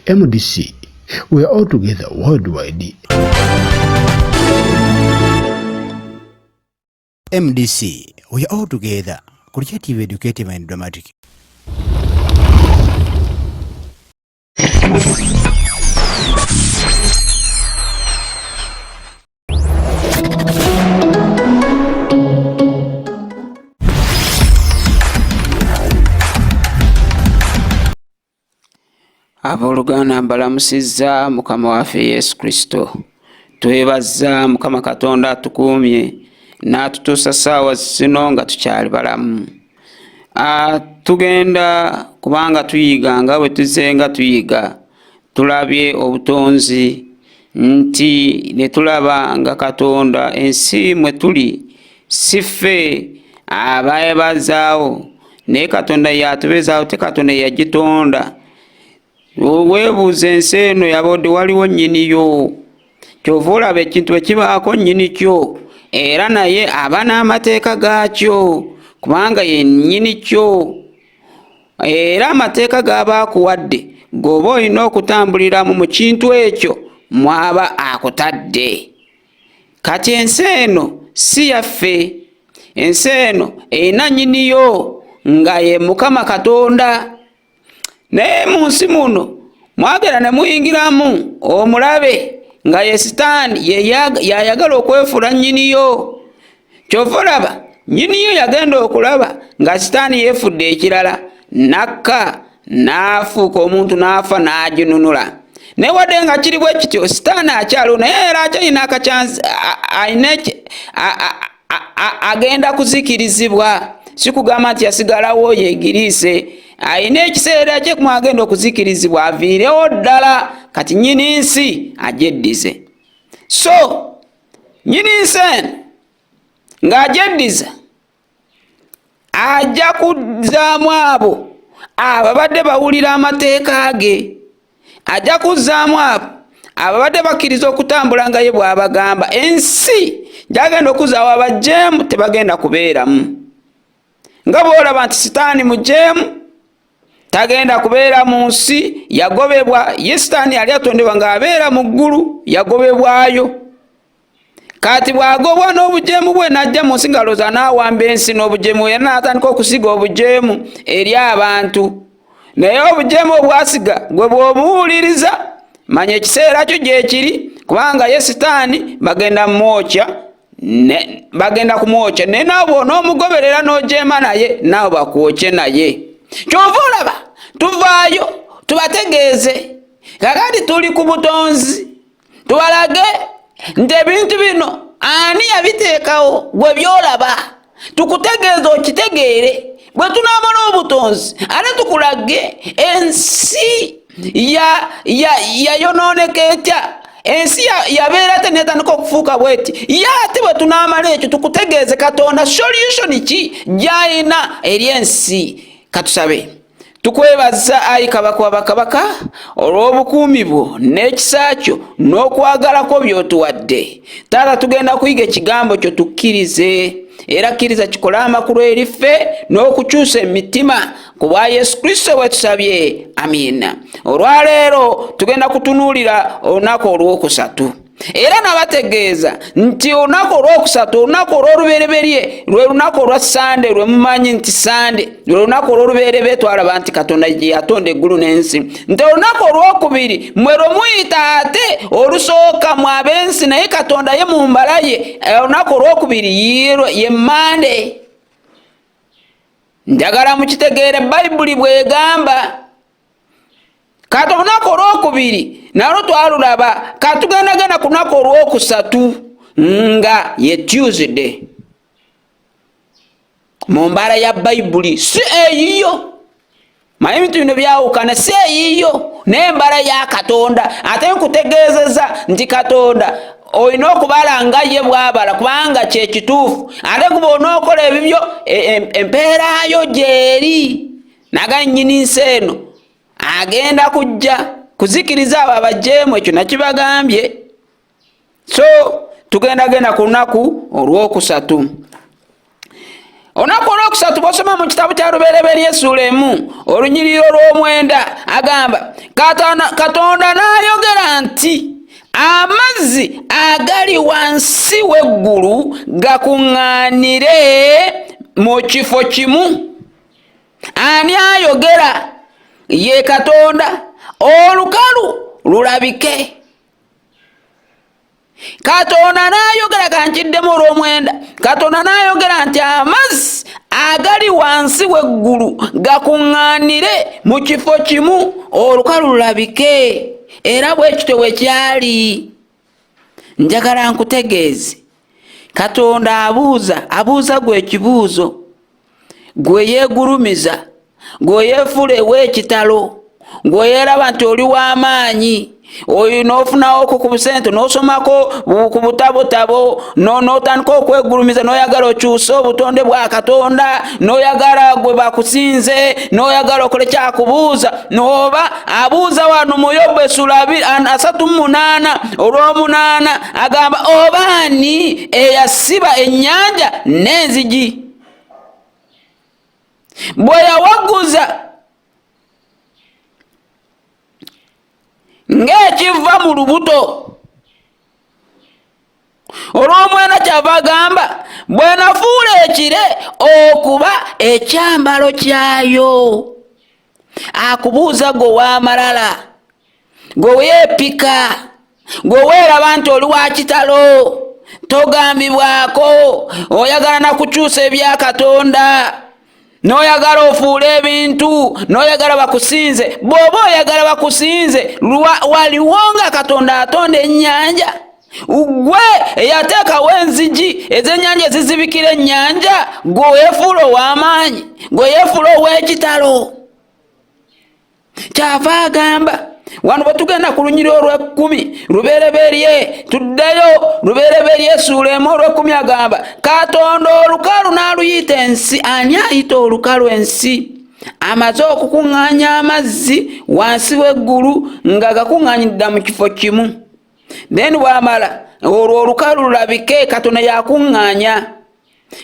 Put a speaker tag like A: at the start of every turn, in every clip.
A: MDC, we are all together worldwide.
B: MDC, we are all together. Creative, educative and dramatic.
C: Abolugana mbalamusizza Mukama waffe Yesu Kristo. Twebaza Mukama Katonda atukuumye n'atutuusa ssaawa zino nga tukyali balamu. Tugenda kubanga tuyiga nga bwe tuzenga tuyiga. Tulabye obutonzi nti ne tulaba nga Katonda ensi mwe tuli si ffe abaebazaawo naye Katonda yatubezaawo, te Katonda yagitonda. Weebuuza ensi eno yabadde waliwo nnyiniyo. Kyova olaba ekintu bwe kibaako nnyini kyo era naye aba n'amateeka gaakyo kubanga ye nnyini kyo. Era amateeka g'aba akuwadde g'oba olina okutambuliramu mu kintu ekyo mwaba akutadde. Kati ensi eno si yaffe. Ensi eno erina nnyiniyo nga ye Mukama Katonda. Naye mu nsi muno mwagera ne muyingiramu omulabe nga ye Sitaani yayagala okwefuula nnyiniyo. Kyova olaba nnyiniyo yagenda okulaba nga Sitaani yeefudde ekirala, nakka n'afuuka omuntu n'afa n'aginunula. Naye wadde nga kiri bwe kityo Sitaani akyaliwo naye era akyalina akacyansi agenda kuzikirizibwa. Si kugamba nti yasigalawo yeegiriise. Ayina ekiseera kye kumwagenda okuzikirizibwa aviirewo ddala. Kati nnyini nsi agyeddize. So nnyini nsi eno ng'agyeddiza ajja kuzzaamu abo ababadde bawulira amateeka ge. Ajja kuzzaamu abo ababadde bakkiriza okutambula nga ye bw'abagamba. Ensi gy'agenda okuzzaawo abajeemu tebagenda kubeeramu. Nga bw'olaba nti Sitaani mujeemu tagenda kubeera mu nsi, yagobebwa. Ye Sitaani yali atondebwa ng'abeera mu ggulu, yagobebwayo. Kati bw'agobwa n'obujeemu bwe n'ajja mu nsi ng'alowooza n'awamba ensi n'obujeemu era n'atandika okusiga obujeemu eri abantu. Naye obujeemu obwasiga gwe bw'obuwuliriza manya ekiseera kyo gye kiri kubanga ye Sitaani bagenda kumwokya. Naye naawe bw'onoomugoberera n'ojeema naye naawe bakwokye naye. Kyova olaba tuvaayo tubategeeze kakati tuli ku butonzi, tubalage nti ebintu bino ani yabiteekawo gwe byolaba, tukutegeeze okitegeere. Bwe tunaamala obutonzi ate tukulage ensi yayonooneka etya, ensi yabeera tenetandika okufuuka bweti. Ye ate bwe tunaamala ekyo tukutegeeze Katonda solution ki gy'alina eri ensi. Katusabe. Tukwebaza ayi Kabaka wa bakabaka olw'obukuumi bwo n'ekisa kyo n'okwagala kwo by'otuwadde. Taata tugenda kuyiga ekigambo kyo tukkirize era kkiriza kikole amakulu eri ffe n'okukyusa emitima ku bwa Yesu Kristo bwe tusabye. Amiina. Olwaleero tugenda kutunuulira olunaku olw'okusatu. Era nabategeeza nti olunaku olw'okusatu, olunaku olw'olubereberye lwe lunaku olwa Sande, lwe mumanyi nti Sande lwe lunaku olw'olubereberye twalaba nti Katonda gye yatonda eggulu n'ensi. Nti olunaku olw'okubiri mwe lwe muyita ate olusooka mu ab'ensi naye Katonda ye mu mbala ye. Olunaku olw'okubiri ye Mande. Njagala mukitegeere Bayibuli bw'egamba. Kati olunaku olw'okubiri nalwo twalulaba. Katugenda ku lunaku olw'okusatu nga ye Tuesday. Mu mbala ya Bayibuli si eyiyo. Manyi ebintu bino byawukana, si eyiyo n'embala ya Katonda. Ate nkutegeezeza nti Katonda olina okubala nga ye bw'abala kubanga kye kituufu. Ate kuba onookola ebibyo empeerayo gy'eri. Naga nnyini nsi eno agenda kujja kuzikiriza abo abajeemu, ekyo nakibagambye. So tugenda ku lunaku olw'okusatu. Olunaku olwokusatu bw'osoma mu kitabu kya Lubereberye Essula 1 olunyiriro lw'omwenda agamba Katonda n'ayogera nti amazzi agali wansi w'eggulu gakuŋŋaanire mu kifo kimu. Ani ayogera? Ye Katonda. Olukalu lulabike. Katonda n'ayogera kankiddemu olw'omwenda. Katonda n'ayogera nti amazzi agali wansi w'eggulu gakuŋŋaanire mu kifo kimu olukalu lulabike. Era bwe kityo bwe kyali. Njagala nkutegeeze, Katonda abuuza gwe ekibuuzo, gwe yeegulumiza, gwe yeefuula ew'ekitalo, gwe yeeraba nti oli w'amaanyi, oyo n'ofunawo ku busente n'osomako ku butabotabo n'otandika okwegulumiza n'oyagala okyuse obutonde bwa Katonda, n'oyagala gwe bakusinze, n'oyagala okole kyakubuuza. N'oba abuuza wano mu Yobu Essula 38 olw'omunaana agamba obaani eyasiba ennyanja n'enzigi? Bwe yawaguza ng'ekiva mu lubuto olw'omwenda kyava agamba bwe nafuula ekire okuba ekyambalo kyayo. Akubuuza gwe w'amalala, gwe weepika, gwe weeraba nti oli wa kitalo, togambibwako, oyagala na kukyusa ebya Katonda, n'oyagala ofuule ebintu, n'oyagala bakusinze. Bw'oba oyagala bakusinze, waliwo nga Katonda atonda ennyanja? Gwe eyateekawo enzigi ez'ennyanja ezizibikira ennyanja, gwe weefuula ow'amaanyi, gwe yeefuula ow'ekitalo. Kyava agamba wano bwe tugenda ku lunyiriro olw'ekkumi Lubereberye, tuddeyo Lubereberye Essula 1 olw'ekkumi agamba Katonda olukalu n'aluyita ensi. Ani ayita olukalu ensi? Amaze okukuŋŋaanya amazzi wansi w'eggulu nga gakuŋŋaanyidde mu kifo kimu. Then bw'amala olwo olukalu lulabike, Katonda yakuŋŋaanya.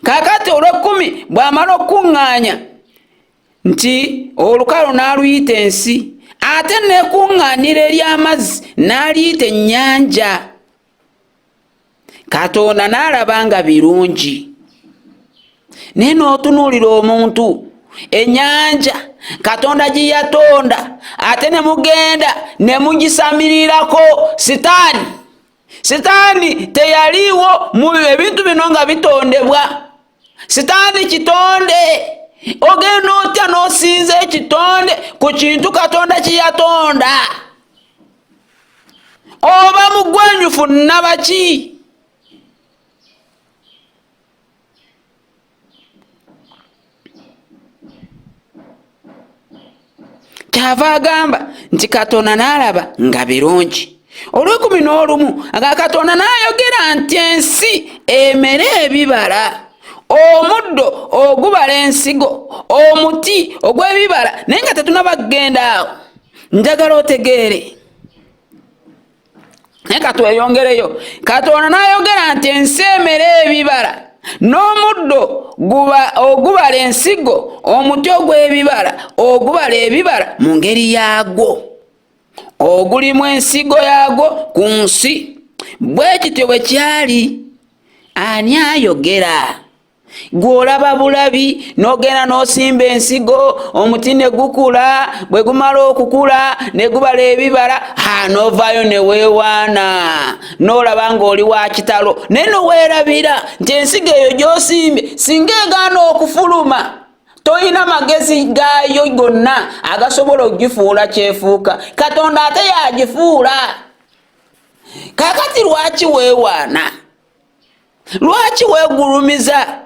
C: Kaakati olw'ekkumi bw'amala okukuŋŋaanya nti olukalu n'aluyita ensi, ate n'ekuŋŋaanira ery'amazzi n'aliyita ennyanja. Katonda n'alaba nga birungi. Naye n'otunuulira omuntu, ennyanja Katonda gye yatonda, ate ne mugenda ne mugisamirirako Sitaani. Sitaani teyaliiwo mu ebintu bino nga bitondebwa. Sitaani kitonde. Ogenda otya n'osinza ekitonde ku kintu Katonda kye yatonda? Oba mugwenyufu nabaki? Kyava agamba nti Katonda n'alaba nga birungi. Olw'ekkumi n'olumu aga Katonda n'ayogera nti ensi emere ebibala, omuddo ogubala ensigo, omuti ogw'ebibala. Naye nga tetunaba kugenda awo, njagala otegeere. Naye katweyongereyo. Katonda n'ayogera nti ensi emere ebibala, n'omuddo ogubala ensigo, omuti ogw'ebibala ogubala ebibala mu ngeri yaagwo, ogulimu ensigo yaagwo ku nsi. Bwe kityo bwe kyali. Ani ayogera? Gw'olaba bulabi n'ogenda n'osimba ensigo, omuti ne gukula, bwe gumala okukula ne gubala ebibala, n'ovaayo ne weewaana, n'olaba ng'oli wa kitalo. Naye n'oweerabira nti ensigo eyo gy'osimbye singa egaana okufuluma, toyina magezi gaayo gonna agasobola okugifuula kyefuuka. Katonda ate yagifuula. Kaakati lwaki weewaana? Lwaki weegulumiza?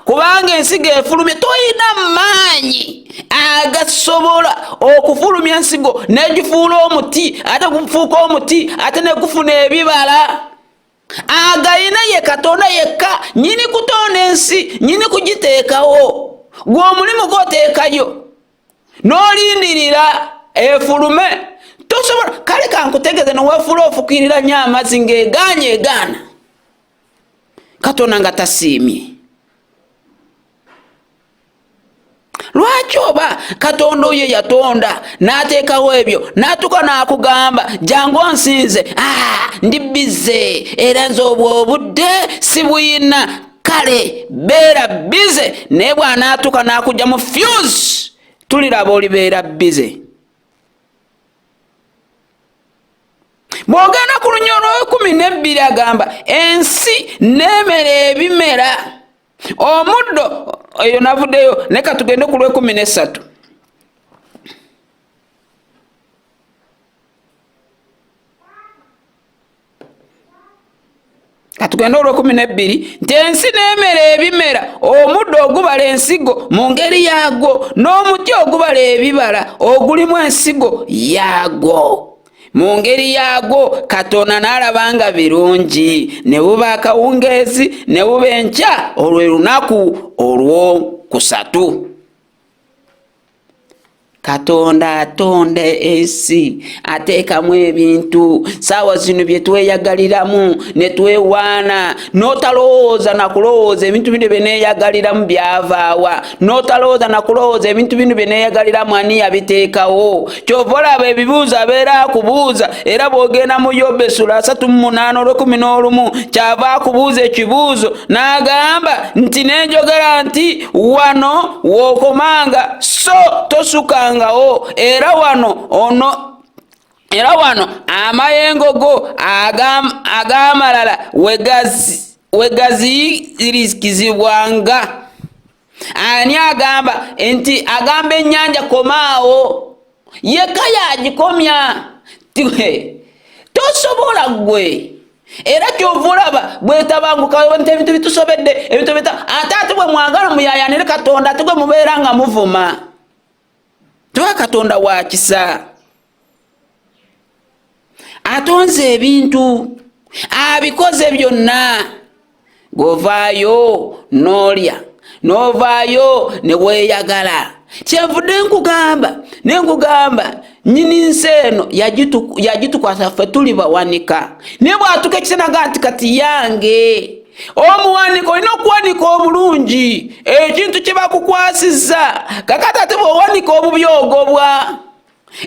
C: Kubanga ensigo efulumye, toyina maanyi agasobola okufulumya ensigo n'egifuula omuti, ate gufuuka omuti, ate ne gufuna ebibala. Agayina ye Katonda yekka, nyini kutonda ensi, nyini kugiteekawo. Gwe omulimu gw'oteekayo n'olindirira efulume, tosobola. Kale kankutegeeze n'oweefuula ofukirira nnyo amazzi ng'egaana Katonda nga tasiimye. Lwaki oba Katonda oyo yatonda n'ateekawo ebyo n'atuuka n'akugamba jangu onsinze, ndi bize era nze obwo obudde si buyina, kale beera bize. Naye bw'anaatuuka n'akujja mu fuse tuliraba olibeera bize. Bw'ogenda ku Lunyolo 12 agamba ensi n'emera ebimera omuddo. Eyo navuddeyo, ne katugende ku 13. Katugende 12 nti ensi n'emera ebimera omuddo ogubala ensigo mu ngeri yaagwo n'omuti ogubala ebibala ogulimu ensigo yaagwo mu ngeri yaagwo. Katonda n'alabanga birungi, ne buba akawungeezi ne buba enkya, olwo lunaku olwokusatu. Katonda atonda ensi ateekamu ebintu. Saawa zino bye tweyagaliramu ne twewaana, n'otalowooza na kulowooza ebintu bino bye neeyagaliramu byavaawa, n'otalowooza na kulowooza ebintu bino bye neeyagaliramu ani yabiteekawo. Kyova olaba ebibuuzo abeera akubuuza, era bw'ogenda mu Yobu 38:11 kyava akubuuza ekibuuzo n'agamba nti nenjogera nti wano w'okomanga so tosukanga era wano amayengo go ag'amalala wegaziyirizikizibwanga. Ani agamba nti agamba ennyanja komaawo, yekka yagikomya. Tosobola gwe. Era kyova olaba bwetabanguka nti ebintu bitusobedde ate bwe mwagala muyayanire Katonda ate gwe mubeera nga muvuma. Tuwa Katonda wa kisa. Atonze ebintu abikoze byonna. Govaayo n'olya, n'ovaayo ne weeyagala. Kyenvudde nkugamba nnyini nsi eno yagitukwasa ffe tuli bawanika. Naye bw'atuuka ekiseera nti kati yange. Omuwanika olina okuwanika obulungi ekintu kye bakukwasizza. Kakati ate bw'owanika obubi ogobwa.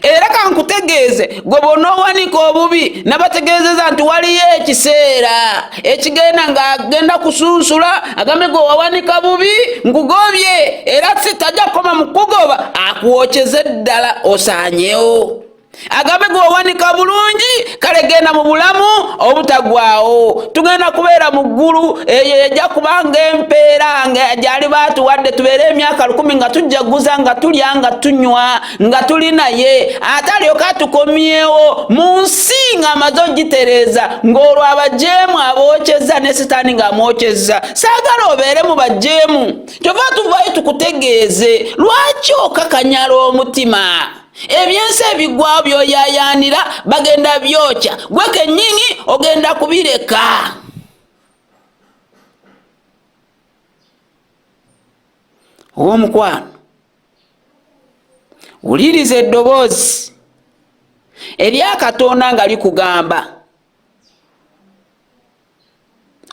C: Era kankutegeeze gwe bw'onoowanika obubi nabategeezeza nti waliyo ekiseera ekigenda ng'agenda kusunsula agambe gwe wawanika bubi nkugobye, era sitajja kukoma mu kugoba akuwokyeze ddala osaanyewo. Agambe gwe wawanika bulungi kale genda mu bulamu obutagwawo. Tugenda kubeera mu ggulu, eyo ejja kubanga empeera gyali baatuwadde tubeere emyaka 10 nga tujjaguza nga tulya nga tunywa nga tuli naye, ate alyoka atukomyewo mu nsi ng'amaze ogitereeza ng'olwo abajeemu abookyezza ne Sitaani ng'amwokyezza. Saagala obeere mu bajeemu. Kyova tuvaayo tukutegeeze lwaki okakanyala omutima. Ebyensi ebigwawo by'oyaayaanira bagenda byokya, gwe kennyini ogenda kubireka. Ow'omukwano, wuliriza eddoboozi erya Katonda nga likugamba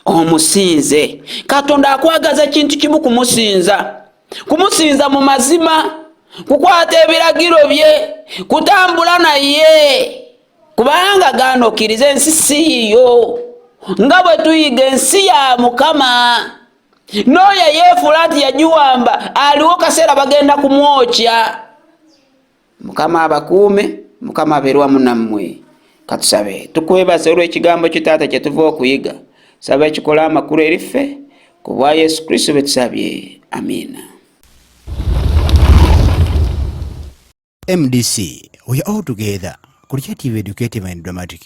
C: omusinze. Katonda akwagaza ekintu kimu kumusinza mu mazima, kukwata ebiragiro bye, kutambula naye, kubanga gaana okkiriza ensi si yiyo. Nga bwe tuyiga ensi ya Mukama. N'oyo yeefuula nti yagiwamba aliwo kaseera bagenda kumwokya. Mukama abakuume, Mukama abeere wamu nammwe. Katusabe. Tukwebaza olw'ekigambo kyo Taata kye tuva okuyiga. Saba ekikola amakulu eri ffe ku bwa Yesu Kristo bwe tusabye. Amiina.
B: MDC, we are all together. Kuria TV Educative and Dramatic.